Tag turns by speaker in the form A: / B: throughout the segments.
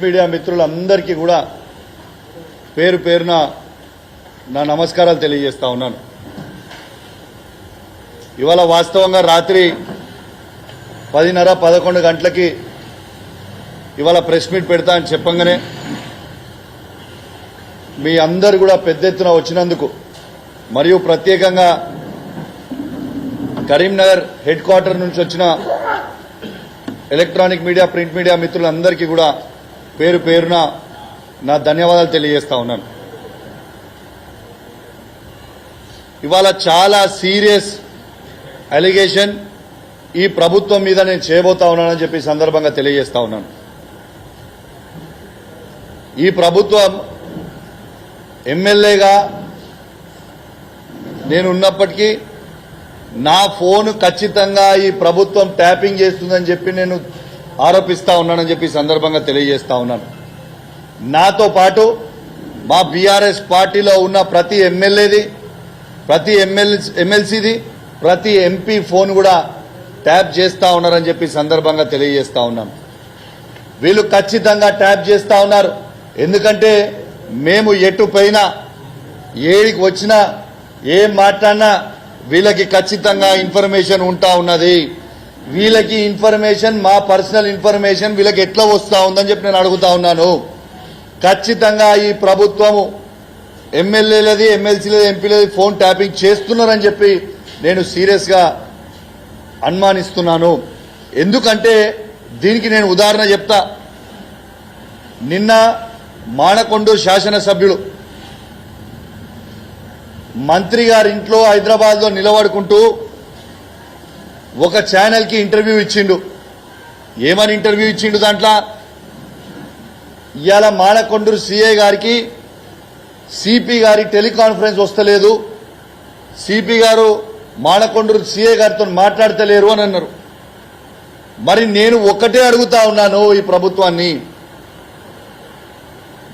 A: Media మిత్రులందరికీ కూడా పేరు పేరున నా నమస్కారాలు తెలియజేస్తా ఉన్నాను. ఇవాళ వాస్తవంగా రాత్రి 10:30-11 గంటలకి ఇవాళ ప్రెస్ మీట్ పెడతా అని చెప్పంగానే మీ అందరు కూడా పెద్ద ఎత్తున వచ్చినందుకు మరియు ప్రత్యేకంగా కరీంనగర్ హెడ్ క్వార్టర్ నుంచి వచ్చిన ఎలక్ట్రానిక్ మీడియా ప్రింట్ మీడియా మిత్రులందరికీ కూడా పేరు పేరున నా ధన్యవాదాలు తెలియజేస్తా ఉన్నాను. ఇవాళ చాలా సీరియస్ అలిగేషన్ ఈ ప్రభుత్వం మీద నేను చేయబోతా ఉన్నానని చెప్పి సందర్భంగా తెలియజేస్తా ఉన్నాను. ఈ ప్రభుత్వం ఎమ్మెల్యేగా నేను ఉన్నప్పటికీ నా ఫోన్ ఖచ్చితంగా ఈ ప్రభుత్వం ట్యాపింగ్ చేస్తుందని చెప్పి నేను ఆరోపిస్తా ఉన్నానని చెప్పి సందర్భంగా తెలియజేస్తా ఉన్నాను. నాతో పాటు మా బీఆర్ఎస్ పార్టీలో ఉన్న ప్రతి ఎమ్మెల్యేది, ప్రతి ఎమ్మెల్సీది, ప్రతి ఎంపీ ఫోన్ కూడా ట్యాప్ చేస్తా ఉన్నారని చెప్పి సందర్భంగా తెలియజేస్తా ఉన్నాను. వీళ్ళు ఖచ్చితంగా ట్యాప్ చేస్తా ఉన్నారు. ఎందుకంటే మేము ఎటు పోయినా, ఏడికి వచ్చినా, ఏం మాట్లాడినా వీళ్ళకి ఖచ్చితంగా ఇన్ఫర్మేషన్ ఉంటా ఉన్నది. వీళ్ళకి ఇన్ఫర్మేషన్, మా పర్సనల్ ఇన్ఫర్మేషన్ వీళ్ళకి ఎట్లా వస్తా ఉందని చెప్పి నేను అడుగుతా ఉన్నాను. ఖచ్చితంగా ఈ ప్రభుత్వము ఎమ్మెల్యేలది, ఎమ్మెల్సీలది, ఎంపీలది ఫోన్ ట్యాపింగ్ చేస్తున్నారని చెప్పి నేను సీరియస్ గా అనుమానిస్తున్నాను. ఎందుకంటే దీనికి నేను ఉదాహరణ చెప్తా. నిన్న మానకొండూరు శాసనసభ్యులు మంత్రి గారి ఇంట్లో హైదరాబాద్ లో నిలబడుకుంటూ ఒక ఛానల్ కి ఇంటర్వ్యూ ఇచ్చిండు. ఏమని ఇంటర్వ్యూ ఇచ్చిండు? దాంట్లో ఇవాళ మానకొండూరు సిఐ గారికి సిపి గారి టెలికాన్ఫరెన్స్ వస్తలేదు, సిపి గారు మానకొండూరు సిఐ గారితో మాట్లాడతలేరు అని అన్నారు. మరి నేను ఒక్కటే అడుగుతా ఉన్నాను ఈ ప్రభుత్వాన్ని,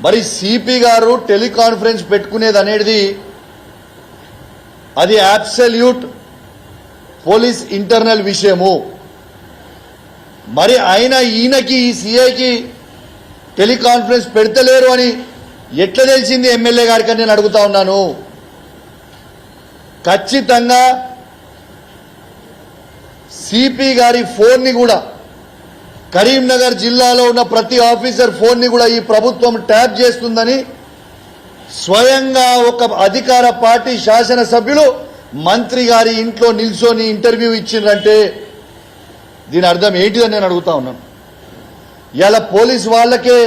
A: మరి సిపి గారు టెలికాన్ఫరెన్స్ పెట్టుకునేది అనేది అది అబ్సల్యూట్ పోలీస్ ఇంటర్నల్ విషయము. మరి ఈయనకి ఈ సిఐకి టెలికాన్ఫరెన్స్ పెడతలేరు అని ఎట్లా తెలిసింది ఎమ్మెల్యే గారికి నేను అడుగుతా ఉన్నాను. ఖచ్చితంగా సిపి గారి ఫోన్ ని కూడా, కరీంనగర్ జిల్లాలో ఉన్న ప్రతి ఆఫీసర్ ఫోన్ ని కూడా ఈ ప్రభుత్వం ట్యాప్ చేస్తుందని స్వయంగా ఒక అధికార పార్టీ శాసనసభ్యులు మంత్రి గారి ఇంట్లో నిల్చొని ఇంటర్వ్యూ ఇచ్చిందంటే దీని అర్థం ఏంటిదని నేను అడుగుతా ఉన్నాను. ఇలా పోలీస్ వాళ్ళకే,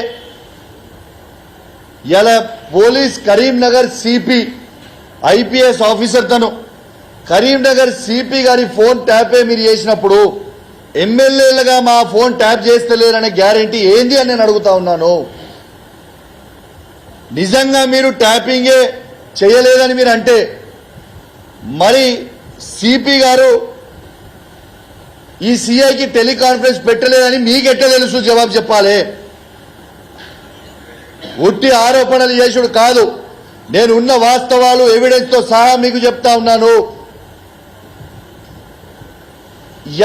A: ఇలా police Karimnagar CP IPS officer తను కరీంనగర్ సిపి గారి ఫోన్ ట్యాపే మీరు చేసినప్పుడు ఎమ్మెల్యేలుగా మా ఫోన్ ట్యాప్ చేస్తలేరనే గ్యారంటీ ఏంది అని నేను అడుగుతా ఉన్నాను. నిజంగా మీరు ట్యాపింగే చేయలేదని మీరు అంటే మరి సిపి గారు ఈ సిఐకి టెలికాన్ఫరెన్స్ పెట్టలేదని మీకెట్లా తెలుసు? జవాబు చెప్పాలి. ఉట్టి ఆరోపణలు చేసుడు కాదు, నేను ఉన్న వాస్తవాలు ఎవిడెన్స్ తో సహా మీకు చెప్తా ఉన్నాను.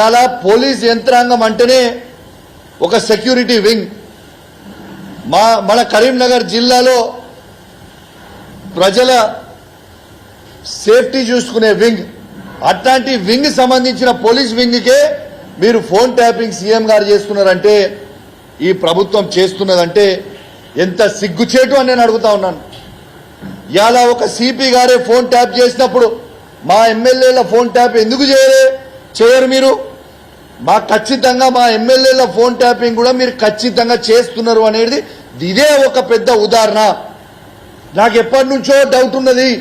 A: ఇలా పోలీస్ యంత్రాంగం అంటేనే ఒక సెక్యూరిటీ వింగ్. మన కరీంనగర్ జిల్లాలో ప్రజల సేఫ్టీ చూసుకునే వింగ్. అట్లాంటి వింగ్ సంబంధించిన పోలీస్ వింగ్కే మీరు ఫోన్ ట్యాపింగ్ సీఎం గారు చేస్తున్నారంటే, ఈ ప్రభుత్వం చేస్తున్నదంటే ఎంత సిగ్గుచేటు అని నేను అడుగుతా ఉన్నాను. ఇలా ఒక సిపి గారే ఫోన్ ట్యాప్ చేసినప్పుడు మా ఎమ్మెల్యేల ఫోన్ ట్యాప్ ఎందుకు చేయరు మీరు? ఖచ్చితంగా మా ఎమ్మెల్యేల ఫోన్ ట్యాపింగ్ కూడా మీరు ఖచ్చితంగా చేస్తున్నారు అనేది ఇదే ఒక పెద్ద ఉదాహరణ. నాకు ఎప్పటి నుంచో డౌట్ ఉన్నది,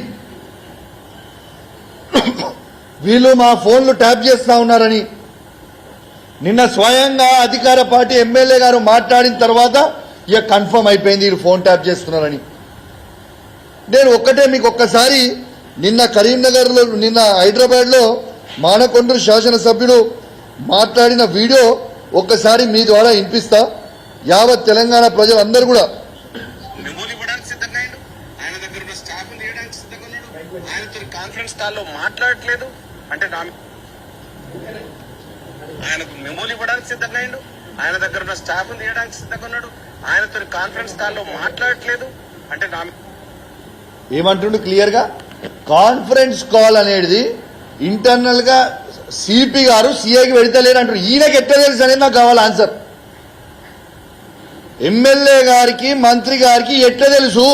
A: వీళ్ళు మా ఫోన్లు ట్యాప్ చేస్తా ఉన్నారని. నిన్న స్వయంగా అధికార పార్టీ ఎమ్మెల్యే గారు మాట్లాడిన తర్వాత ఇక కన్ఫర్మ్ అయిపోయింది వీళ్ళు ఫోన్ ట్యాప్ చేస్తున్నారని. నేను ఒక్కటే మీకు ఒక్కసారి నిన్న కరీంనగర్లో, నిన్న హైదరాబాద్లో మానకొండూరు శాసనసభ్యుడు మాట్లాడిన వీడియో ఒక్కసారి మీ ద్వారా వినిపిస్తా. యావత్ తెలంగాణ ప్రజలందరూ కూడా
B: కాన్ఫరెన్స్ కాల్లో మాట్లాడట్లేదు అంటే ఆయనకు మెమోలు ఇవ్వడానికి సిద్ధంగా ఆయన దగ్గర ఉన్న స్టాఫ్ తీయడానికి సిద్ధంగా ఉన్నాడు. ఆయనతో కాన్ఫరెన్స్ కాల్లో మాట్లాడట్లేదు అంటే నా
A: ఏమంటుండు క్లియర్ గా కాన్ఫరెన్స్ కాల్ అనేది ఇంటర్నల్ గా సిపి గారు సిఐకి వెళ్తలేరు అంటారు. ఈయనకి ఎట్లా తెలుసు అనేది నాకు కావాలి ఆన్సర్. ఎమ్మెల్యే గారికి మంత్రి గారికి ఎట్లా తెలుసు?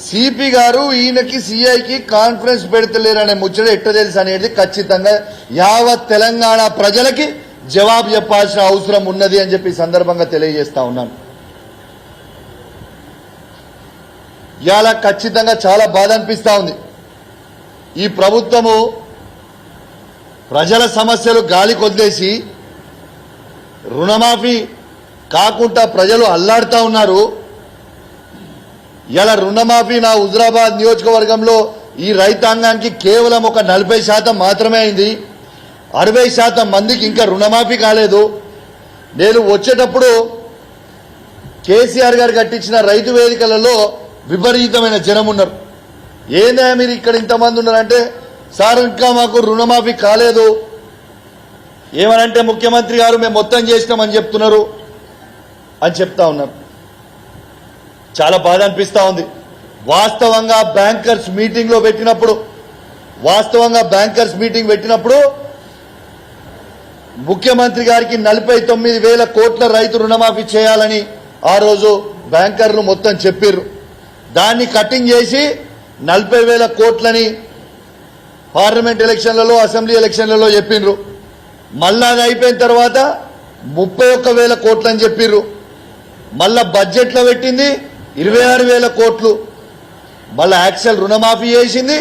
A: సిపి గారు ఈయనకి సిఐకి కాన్ఫరెన్స్ పెడతలేరు అనే ముచ్చట ఎట్లా తెలుసు అనేది ఖచ్చితంగా యావత్ తెలంగాణ ప్రజలకి జవాబు చెప్పాల్సిన అవసరం ఉన్నది అని చెప్పి సందర్భంగా తెలియజేస్తా ఉన్నాను. ఇవాళ ఖచ్చితంగా చాలా బాధ అనిపిస్తా ఉంది. ఈ ప్రభుత్వము ప్రజల సమస్యలు గాలి కొద్దేసి రుణమాఫీ కాకుండా ప్రజలు అల్లాడుతూ ఉన్నారు. ఇలా రుణమాఫీ నా హుజరాబాద్ నియోజకవర్గంలో ఈ రైతాంగానికి కేవలం ఒక 40% మాత్రమే అయింది. 60% మందికి ఇంకా రుణమాఫీ కాలేదు. నేను వచ్చేటప్పుడు కేసీఆర్ గారు కట్టించిన రైతు వేదికలలో విపరీతమైన జనం ఉన్నారు. ఏందా మీరు ఇక్కడ ఇంతమంది ఉన్నారంటే, సార్ ఇంకా మాకు రుణమాఫీ కాలేదు, ఏమనంటే ముఖ్యమంత్రి గారు మేము మొత్తం చేసినామని చెప్తున్నారు అని చెప్తా ఉన్నారు. చాలా బాధ అనిపిస్తా ఉంది. వాస్తవంగా బ్యాంకర్స్ మీటింగ్ పెట్టినప్పుడు ముఖ్యమంత్రి గారికి 49,000 కోట్ల రైతు రుణమాఫీ చేయాలని ఆ రోజు బ్యాంకర్లు మొత్తం చెప్పిర్రు. దాన్ని కటింగ్ చేసి 40,000 కోట్లని పార్లమెంట్ ఎలక్షన్లలో అసెంబ్లీ ఎలక్షన్లలో చెప్పిండ్రు. మళ్ళా అది అయిపోయిన తర్వాత 31,000 కోట్లని చెప్పిర్రు. మళ్ళా బడ్జెట్లో పెట్టింది 26,000 కోట్లు. మళ్ళా యాక్చువల్ రుణమాఫీ చేసింది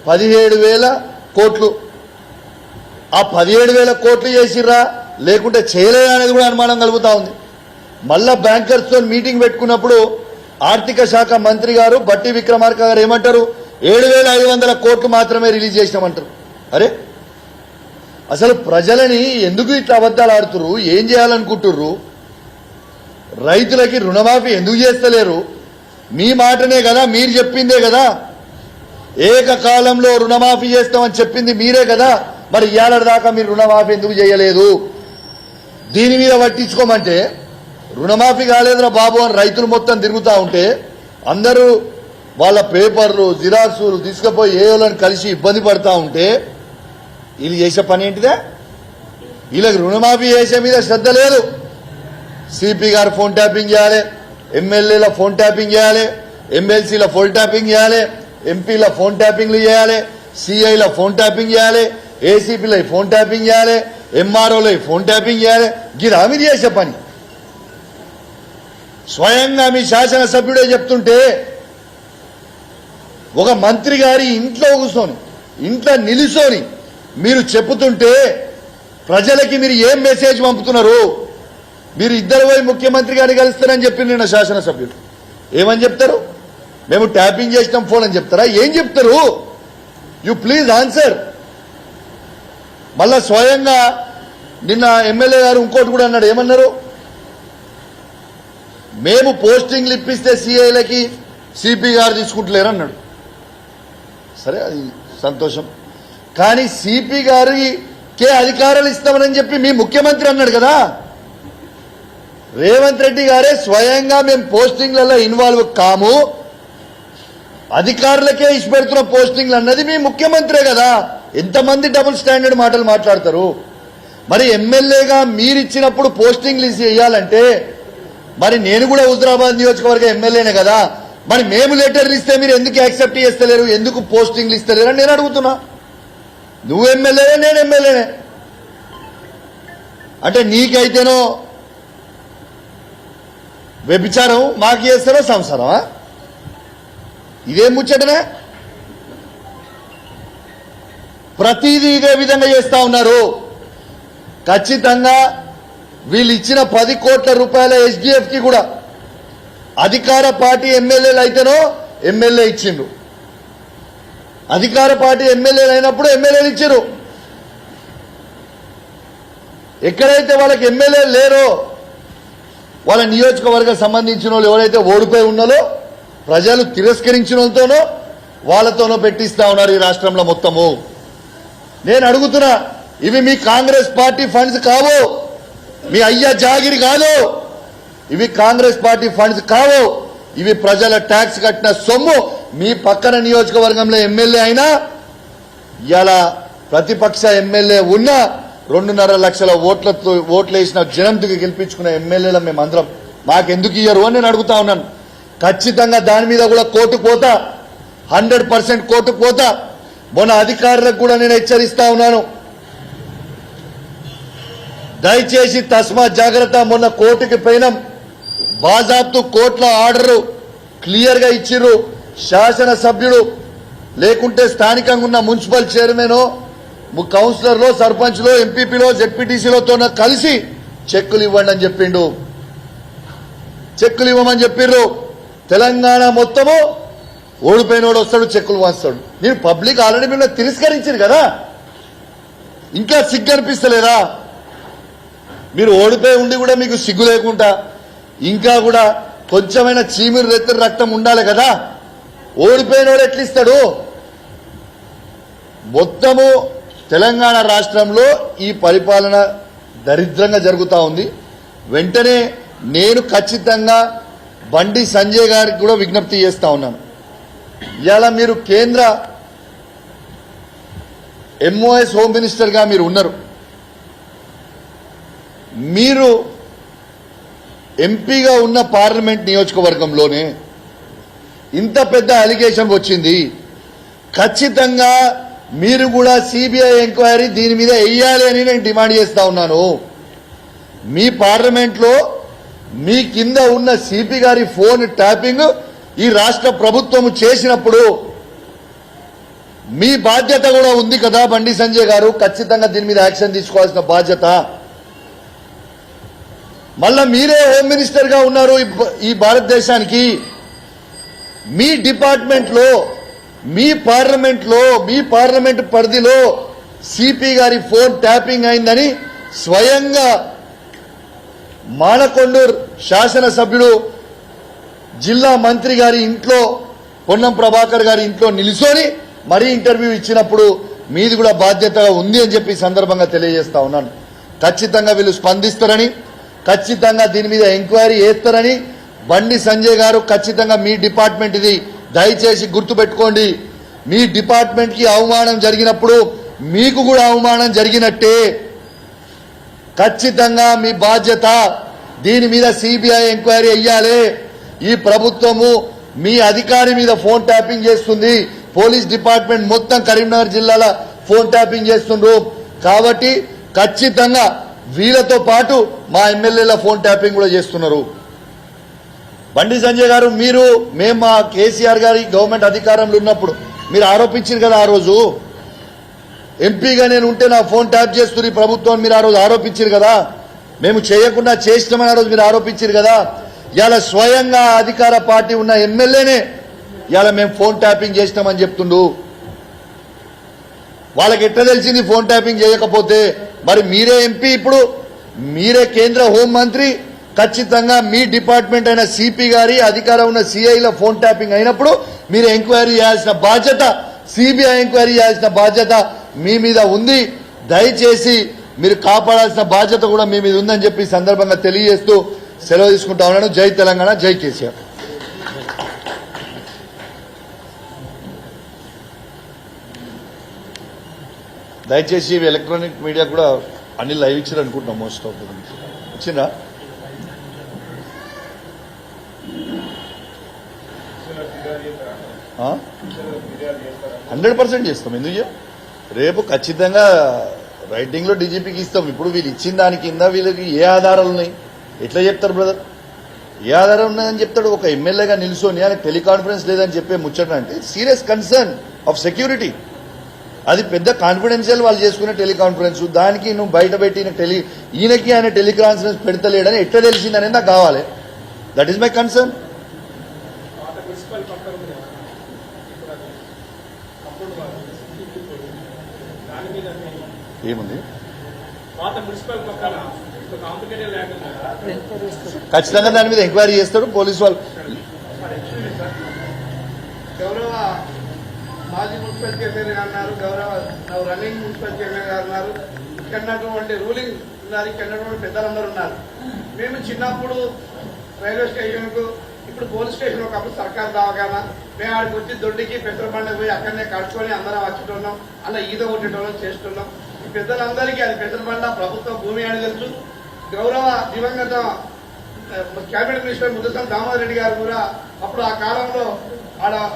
A: 17,000 కోట్లు. ఆ 17,000 కోట్లు చేసిర్రా లేకుంటే చేయలేదా అనేది కూడా అనుమానం కలుగుతా ఉంది. మళ్ళా బ్యాంకర్స్ తో మీటింగ్ పెట్టుకున్నప్పుడు ఆర్థిక శాఖ మంత్రి గారు బట్టి విక్రమార్క గారు ఏమంటారు, 7,500 కోట్లు మాత్రమే రిలీజ్ చేసినామంటారు. అరే అసలు ప్రజలని ఎందుకు ఇట్లా అబద్ధాలు ఆడుతుర్రు? ఏం చేయాలనుకుంటుర్రు? రైతులకి రుణమాఫీ ఎందుకు చేస్తలేరు? మీ మాటనే కదా, మీరు చెప్పిందే కదా, ఏకకాలంలో రుణమాఫీ చేస్తామని చెప్పింది మీరే కదా. మరి ఇవాళ దాకా మీరు రుణమాఫీ ఎందుకు చేయలేదు? దీని మీద పట్టించుకోమంటే రుణమాఫీ కాలేదురా బాబు అని రైతులు మొత్తం తిరుగుతూ ఉంటే అందరూ వాళ్ళ పేపర్లు జిరాక్సులు తీసుకుపోయి ఏయోలను కలిసి ఇబ్బంది పడతా ఉంటే వీళ్ళు చేసే పని ఏంటిదే? వీళ్ళకి రుణమాఫీ చేసే మీద శ్రద్ధ లేదు. సిపి గారు ఫోన్ ట్యాపింగ్ చేయాలి, ఎమ్మెల్యేల ఫోన్ ట్యాపింగ్ చేయాలి, ఎమ్మెల్సీల ఫోన్ ట్యాపింగ్ చేయాలి, ఎంపీల ఫోన్ ట్యాపింగ్లు చేయాలి, సిఐల ఫోన్ ట్యాపింగ్ చేయాలి, ఏసీపీల ఫోన్ ట్యాపింగ్ చేయాలి, ఎంఆర్ఓల ఫోన్ ట్యాపింగ్ చేయాలి. గిదా మీరు చేసే పని? స్వయంగా మీ శాసనసభ్యుడే చెప్తుంటే ఒక మంత్రి గారి ఇంట్లో కూర్చొని ఇంట్లో నిలుసొని మీరు చెప్పుతుంటే ప్రజలకి మీరు ఏం మెసేజ్ పంపుతున్నారు? మీరు ఇద్దరు పోయి ముఖ్యమంత్రి గారిని కలుస్తారని చెప్పి నిన్న శాసనసభ్యులు ఏమని చెప్తారు? మేము ట్యాపింగ్ చేసినాం ఫోన్ అని చెప్తారా? ఏం చెప్తారు? You please answer. మళ్ళా స్వయంగా నిన్న ఎమ్మెల్యే గారు ఇంకోటి కూడా అన్నాడు. ఏమన్నారు? మేము పోస్టింగ్లు ఇప్పిస్తే సిఐలకి సిపి గారు తీసుకుంటలేరు అన్నాడు. సరే, అది సంతోషం. కానీ సిపి గారికే అధికారాలు ఇస్తామని చెప్పి మీ ముఖ్యమంత్రి అన్నాడు కదా. రేవంత్ రెడ్డి గారే స్వయంగా మేము పోస్టింగ్లలో ఇన్వాల్వ్ కాము, అధికారులకే ఇచ్చిపెడుతున్న పోస్టింగ్లు అన్నది మీ ముఖ్యమంత్రే కదా. ఎంతమంది డబుల్ స్టాండర్డ్ మాటలు మాట్లాడతారు? మరి ఎమ్మెల్యేగా మీరిచ్చినప్పుడు పోస్టింగ్లు ఇవ్వాలంటే మరి నేను కూడా హుజరాబాద్ నియోజకవర్గ ఎమ్మెల్యేనే కదా. మరి మేము లెటర్లు ఇస్తే మీరు ఎందుకు యాక్సెప్ట్ చేస్తలేరు? ఎందుకు పోస్టింగ్లు ఇస్తలేరు అని నేను అడుగుతున్నా. నువ్వు ఎమ్మెల్యేనే, నేను ఎమ్మెల్యేనే. అంటే నీకైతేనో వ్యభిచారం, మాకు చేస్తారో సంసారమా? ఇదేం ముచ్చటనే? ప్రతిదీ ఇదే విధంగా చేస్తా ఉన్నారు. ఖచ్చితంగా వీళ్ళు ఇచ్చిన 10 కోట్ల రూపాయల ఎస్డిఎఫ్ కి కూడా అధికార పార్టీ ఎమ్మెల్యేలు అయితేనో ఎమ్మెల్యే ఇచ్చిండ్రు, అధికార పార్టీ ఎమ్మెల్యేలు అయినప్పుడు ఎమ్మెల్యేలు ఇచ్చారు. ఎక్కడైతే వాళ్ళకి ఎమ్మెల్యే లేరో వాళ్ళ నియోజకవర్గం సంబంధించిన వాళ్ళు ఎవరైతే ఓడిపోయి ఉన్నారో ప్రజలు తిరస్కరించిన వాళ్ళతోనో వాళ్ళతోనో పెట్టిస్తా ఉన్నారు ఈ రాష్ట్రంలో మొత్తము. నేను అడుగుతున్నా, ఇవి మీ కాంగ్రెస్ పార్టీ ఫండ్స్ కావు, మీ అయ్య జాగిరి కాదు, ఇవి కాంగ్రెస్ పార్టీ ఫండ్స్ కావు, ఇవి ప్రజల ట్యాక్స్ కట్టిన సొమ్ము. మీ పక్కన నియోజకవర్గంలో ఎమ్మెల్యే అయినా ఇలా ప్రతిపక్ష ఎమ్మెల్యే ఉన్న 2.5 లక్షల ఓట్లు వేసిన జనంతుకి గెలిపించుకున్న ఎమ్మెల్యేల మేమందరం మాకెందుకు ఇయ్యరు అని నేను అడుగుతా ఉన్నాను. ఖచ్చితంగా దాని మీద కూడా కోర్టుకు పోతా, 100% కోర్టుకు పోతా. మొన్న అధికారులకు కూడా నేను హెచ్చరిస్తా ఉన్నాను, దయచేసి తస్మా జాగ్రత్త. మొన్న కోర్టుకి పోయినాం, బాజాబ్తు కోర్టుల ఆర్డర్ క్లియర్ గా ఇచ్చిర్రు. శాసనసభ్యుడు లేకుంటే స్థానికంగా ఉన్న మున్సిపల్ చైర్మన్, కౌన్సిలర్లో, సర్పంచ్లో, ఎంపీపీలో, జెడ్పీటీసీలతో కలిసి చెక్కులు ఇవ్వండి అని చెప్పిండు. చెక్కులు ఇవ్వమని చెప్పిర్రు. తెలంగాణ మొత్తము ఓడిపోయినోడు వస్తాడు, చెక్కులు వాస్తాడు. మీరు పబ్లిక్ ఆల్రెడీ మిమ్మల్ని తిరస్కరించారు కదా, ఇంకా సిగ్గు అనిపిస్తలేదా? మీరు ఓడిపోయి ఉండి కూడా మీకు సిగ్గు లేకుండా ఇంకా కూడా కొంచెమైనా చీమిరి రెత్తరి రక్తం ఉండాలి కదా. ఓడిపోయినోడు ఎట్లిస్తాడు? మొత్తము తెలంగాణ రాష్ట్రంలో ఈ పరిపాలన దరిద్రంగా జరుగుతూ ఉంది. వెంటనే నేను ఖచ్చితంగా బండి సంజయ్ గారికి కూడా విజ్ఞప్తి చేస్తా ఉన్నాను. ఇవాళ మీరు కేంద్ర ఎంఓఎస్ హోమ్ మినిస్టర్గా మీరు ఉన్నారు. మీరు ఎంపీగా ఉన్న పార్లమెంట్ నియోజకవర్గంలోనే ఇంత పెద్ద అలిగేషన్ వచ్చింది. ఖచ్చితంగా మీరు కూడా సిబిఐ ఎంక్వైరీ దీని మీద వేయాలి అని నేను డిమాండ్ చేస్తా ఉన్నాను. మీ పార్లమెంట్లో మీ కింద ఉన్న సిపి గారి ఫోన్ ట్యాపింగ్ ఈ రాష్ట్ర ప్రభుత్వం చేసినప్పుడు మీ బాధ్యత కూడా ఉంది కదా బండి సంజయ్ గారు. ఖచ్చితంగా దీని మీద యాక్షన్ తీసుకోవాల్సిన బాధ్యత. మళ్ళా మీరే హోమ్ మినిస్టర్ గా ఉన్నారు ఈ భారతదేశానికి. మీ డిపార్ట్మెంట్ లో, మీ పార్లమెంట్ పరిధిలో సిపి గారి ఫోన్ ట్యాపింగ్ అయిందని స్వయంగా మానకొండూరు శాసనసభ్యుడు జిల్లా మంత్రి గారి ఇంట్లో, పొన్నం ప్రభాకర్ గారి ఇంట్లో నిలుసొని మరీ ఇంటర్వ్యూ ఇచ్చినప్పుడు మీది కూడా బాధ్యత ఉంది అని చెప్పి సందర్భంగా తెలియజేస్తా ఉన్నాను. ఖచ్చితంగా వీళ్ళు స్పందిస్తారని, ఖచ్చితంగా దీని మీద ఎంక్వైరీ చేస్తారని బండి సంజయ్ గారు ఖచ్చితంగా మీ డిపార్ట్మెంట్ ఇది, దయచేసి గుర్తుపెట్టుకోండి. మీ డిపార్ట్మెంట్ కి అవమానం జరిగినప్పుడు మీకు కూడా అవమానం జరిగినట్టే. ఖచ్చితంగా మీ బాధ్యత. దీని మీద సిబిఐ ఎంక్వైరీ అయ్యాలి. ఈ ప్రభుత్వము మీ అధికారి మీద ఫోన్ ట్యాపింగ్ చేస్తుంది. పోలీస్ డిపార్ట్మెంట్ మొత్తం కరీంనగర్ జిల్లాలో ఫోన్ ట్యాపింగ్ చేస్తుండ్రు. కాబట్టి ఖచ్చితంగా వీళ్ళతో పాటు మా ఎమ్మెల్యేల ఫోన్ ట్యాపింగ్ కూడా చేస్తున్నారు. బండి సంజయ్ గారు, మేము మా కేసీఆర్ గారి గవర్నమెంట్ అధికారంలో ఉన్నప్పుడు మీరు ఆరోపించారు కదా, ఆ రోజు ఎంపీగా నేను ఉంటే నా ఫోన్ ట్యాప్ చేస్తుంది ప్రభుత్వం మీరు ఆ రోజు ఆరోపించారు కదా. మేము చేయకుండా చేసినామని ఆ రోజు మీరు ఆరోపించారు కదా. ఇవాళ స్వయంగా అధికార పార్టీ ఉన్న ఎమ్మెల్యేనే ఇవాళ మేము ఫోన్ ట్యాపింగ్ చేసినామని చెప్తుండు. వాళ్ళకి ఎట్లా తెలిసింది ఫోన్ ట్యాపింగ్ చేయకపోతే? మరి మీరే ఎంపీ, ఇప్పుడు మీరే కేంద్ర హోంమంత్రి. ఖచ్చితంగా మీ డిపార్ట్మెంట్ అయిన సిపి గారి అధికారం ఉన్న సిఐల ఫోన్ ట్యాపింగ్ అయినప్పుడు మీరు ఎంక్వైరీ చేయాల్సిన బాధ్యత, సిబిఐ ఎంక్వైరీ చేయాల్సిన బాధ్యత మీ మీద ఉంది. దయచేసి మీరు కాపాడాల్సిన బాధ్యత కూడా మీ మీద ఉందని చెప్పి సందర్భంగా తెలియజేస్తూ సెలవు తీసుకుంటా ఉన్నాను. జై తెలంగాణ, జై కేసీఆర్. దయచేసి ఎలక్ట్రానిక్ మీడియా కూడా అన్ని లైవ్ ఇచ్చారు అనుకుంటున్నాం. మోస్ట్ ఆఫ్ ఇచ్చిందా? ఆ? 100% చేస్తాం. ఎందుకు రేపు ఖచ్చితంగా రైటింగ్ లో డీజీపీకి ఇస్తాం. ఇప్పుడు వీళ్ళు ఇచ్చిన దాని కింద వీళ్ళకి ఏ ఆధారాలు ఉన్నాయి? ఎట్లా చెప్తారు బ్రదర్? ఏ ఆధారం ఉన్నాయని చెప్తాడు? ఒక ఎమ్మెల్యేగా నిలుసోని ఆయనకు టెలికాన్ఫరెన్స్ లేదని చెప్పే ముచ్చట అంటే సీరియస్ కన్సర్న్ ఆఫ్ సెక్యూరిటీ. అది పెద్ద కాన్ఫిడెన్షియల్ వాళ్ళు చేసుకునే టెలికాన్ఫరెన్స్. దానికి నువ్వు బయట పెట్టి ఈయనకి ఆయన టెలికాన్ఫరెన్స్ పెడతలేడని ఎట్లా తెలిసిందనేది నాకు కావాలి. That is my concern. ఏముంది? ఖచ్చితంగా దాని మీద ఎంక్వైరీ చేస్తాడు పోలీసు వాళ్ళు.
C: గౌరవ మాజీ మున్సిపల్ చైర్మన్ గారు అన్నారు, గౌరవ రన్నింగ్ మున్సిపల్ చైర్మన్ గారు అన్నారు, ఇక్కడ రూలింగ్ దానికి వెళ్ళినటువంటి పెద్దలందరూ ఉన్నారు. మేము చిన్నప్పుడు రైల్వే స్టేషన్కు, ఇప్పుడు పోలీస్ స్టేషన్ ఒకప్పుడు సర్కార్ దవాఖానా, మేము ఆడికి వచ్చి దొడ్డికి పెట్రోల్ బండి పోయి అక్కడనే కడుక్కొని అందరం వచ్చేటోళ్ళం, అలా ఈద కొట్టేటోళ్ళం చేస్తున్నాం. ఈ పెద్దలందరికీ అది పెట్రోల్ బండ ప్రభుత్వ భూమి అని తెలుసు. గౌరవ దివంగత కేబినెట్ మినిస్టర్ ముద్దసం దామోదర్ రెడ్డి గారు కూడా అప్పుడు ఆ కాలంలో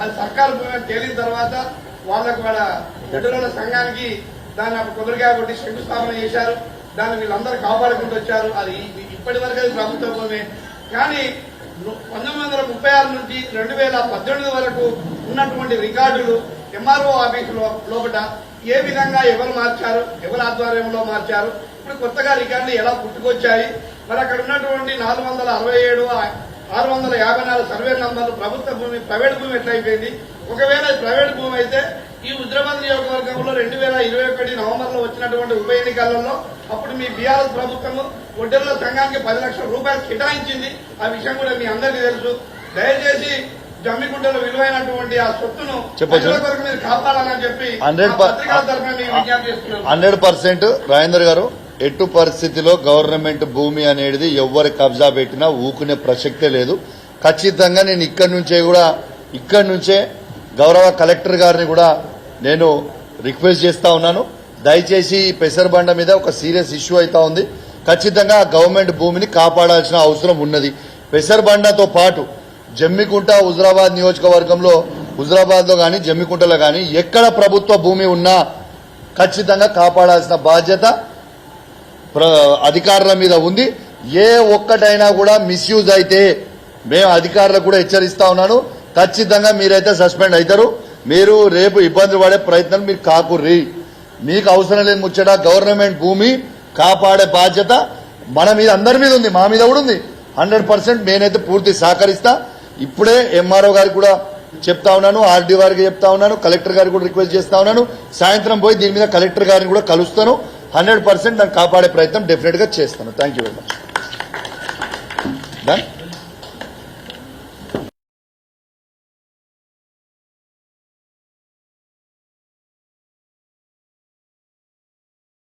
C: అది సర్కారు భూమి అని తేలిన తర్వాత వాళ్ళకు వాళ్ళ పెద్దల సంఘానికి దాన్ని అప్పుడు కొబ్బరికాయ కొట్టి శంకుస్థాపన చేశారు. దాన్ని వీళ్ళందరూ కాపాడుకుంటూ వచ్చారు. అది ఇప్పటి వరకు అది ప్రభుత్వ భూమి. కానీ 1936 నుంచి 2018 వరకు ఉన్నటువంటి రికార్డులు ఎంఆర్ఓ ఆఫీసులో లోపల ఏ విధంగా ఎవరు మార్చారు, ఎవరి ఆధ్వర్యంలో మార్చారు, ఇప్పుడు కొత్తగా రికార్డులు ఎలా పుట్టుకొచ్చాయి, మరి అక్కడ ఉన్నటువంటి 467, 654 సర్వే నంబర్లు ప్రభుత్వ భూమి, ప్రైవేట్ భూమి ఎట్లయిపోయింది? ఒకవేళ ప్రైవేట్ భూమి అయితే ఈ హుజరాబాద్ నియోజకవర్గంలో 2021 నవంబర్లో వచ్చినటువంటి ఉప ఎన్నికలలో అప్పుడు మీ బీఆర్ఎస్ ప్రభుత్వం ఒడ్డెర్ల సంఘానికి 10 లక్షల రూపాయలు కేటాయించింది. ఆ విషయం కూడా మీ అందరికీ తెలుసు. దయచేసి జమ్మిగుంటలో విలువైనటువంటి ఆ సొత్తును ప్రజల కొరకు మీరు కాపాడాలని చెప్పి పత్రికల తరఫున నేను విజ్ఞప్తి చేస్తున్నాను.
A: 100% రాజేందర్ గారు, ఎట్టు పరిస్థితిలో గవర్నమెంట్ భూమి అనేది ఎవరి కబ్జా పెట్టినా ఊకునే ప్రసక్తే లేదు. ఖచ్చితంగా నేను ఇక్కడి నుంచే గౌరవ కలెక్టర్ గారిని కూడా నేను రిక్వెస్ట్ చేస్తా ఉన్నాను. దయచేసి ఈ పెసరబండ మీద ఒక సీరియస్ ఇష్యూ అవుతా ఉంది. ఖచ్చితంగా గవర్నమెంట్ భూమిని కాపాడాల్సిన అవసరం ఉన్నది. పెసరబండతో పాటు జమ్మికుంట హుజరాబాద్ నియోజకవర్గంలో, హుజరాబాద్ లో గాని జమ్మికుంటలో గాని ఎక్కడ ప్రభుత్వ భూమి ఉన్నా ఖచ్చితంగా కాపాడాల్సిన బాధ్యత అధికారుల మీద ఉంది. ఏ ఒక్కటైనా కూడా మిస్యూజ్ అయితే మేము అధికారులకు కూడా హెచ్చరిస్తా ఉన్నాను. ఖచ్చితంగా మీరైతే సస్పెండ్ అవుతారు. మీరు రేపు ఇబ్బంది పడే ప్రయత్నం మీరు కాకుర్రి. మీకు అవసరం లేని ముచ్చట గవర్నమెంట్ భూమి కాపాడే బాధ్యత మన మీద, అందరి మీద ఉంది, మా మీద కూడా ఉంది. 100% నేనైతే పూర్తి సహకరిస్తా. ఇప్పుడే ఎంఆర్ఓ గారికి కూడా చెప్తా ఉన్నాను, ఆర్డీ గారికి చెప్తా ఉన్నాను, కలెక్టర్ గారికి కూడా రిక్వెస్ట్ చేస్తా ఉన్నాను. సాయంత్రం పోయి దీని మీద కలెక్టర్ గారిని కూడా కలుస్తాను. 100% దాన్ని కాపాడే ప్రయత్నం డెఫినెట్ గా చేస్తాను. Thank you very much. Done.